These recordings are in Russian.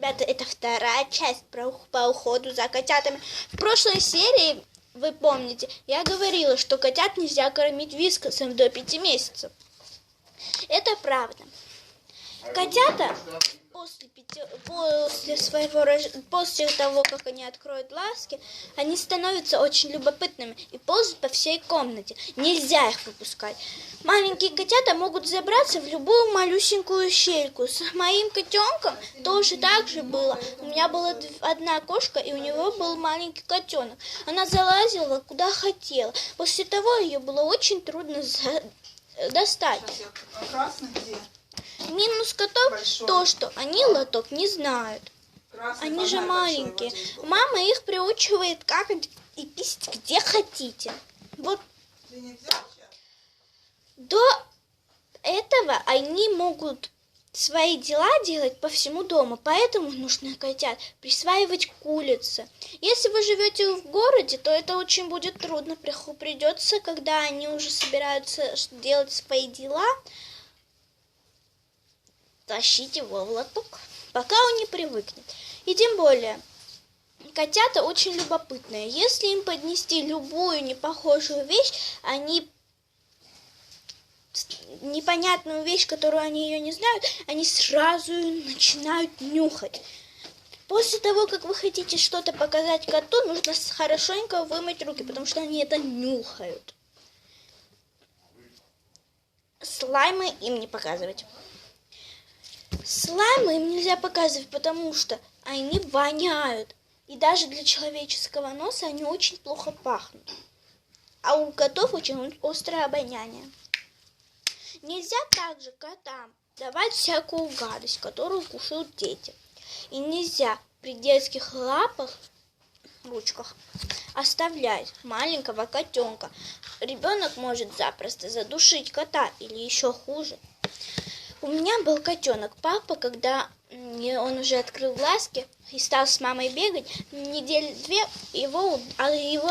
ребята, это вторая часть по уходу за котятами. В прошлой серии, вы помните, я говорила, что котят нельзя кормить вискасом до 5 месяцев. Это правда. Котята после того, как они откроют глазки, они становятся очень любопытными и ползают по всей комнате. Нельзя их выпускать. Маленькие котята могут забраться в любую малюсенькую щельку. С моим котенком тоже так же было. У меня была одна кошка, и у него был маленький котенок. Она залазила куда хотела. После того ее было очень трудно достать. Минус котов большой. То, что они лоток не знают. Красный они же маленькие. Мама их приучивает какать и писать где хотите. Вот. До этого они могут свои дела делать по всему дому. Поэтому нужно котят присваивать к улице. Если вы живете в городе, то это очень будет трудно. Придется, когда они уже собираются делать свои дела, тащить его в лоток, пока он не привыкнет. И тем более, котята очень любопытные. Если им поднести любую непохожую вещь, они непонятную вещь, которую они ее не знают, они сразу начинают нюхать. После того, как вы хотите что-то показать коту, нужно хорошенько вымыть руки, потому что они это нюхают. Слаймы им не показывать. Слаймы им нельзя показывать, потому что они воняют. И даже для человеческого носа они очень плохо пахнут. А у котов очень острое обоняние. Нельзя также котам давать всякую гадость, которую кушают дети. И нельзя при детских ручках оставлять маленького котенка. Ребенок может запросто задушить кота или еще хуже. У меня был котенок. Папа, когда он уже открыл глазки и стал с мамой бегать, недели 2 его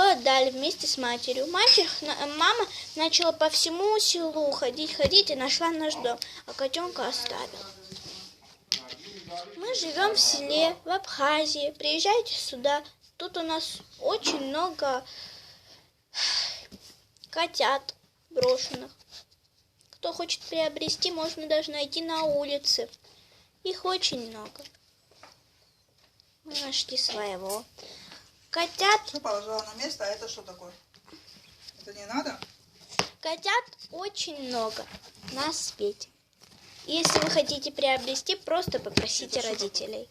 отдали вместе с матерью. Мама начала по всему селу ходить и нашла наш дом, а котенка оставила. Мы живем в селе, в Абхазии. Приезжайте сюда. Тут у нас очень много котят брошенных. Кто хочет приобрести, можно даже найти на улице. Их очень много. Мы нашли своего. Котят... Что положила на место, а это что такое? Это не надо? Котят очень много на свете. Если вы хотите приобрести, просто попросите родителей.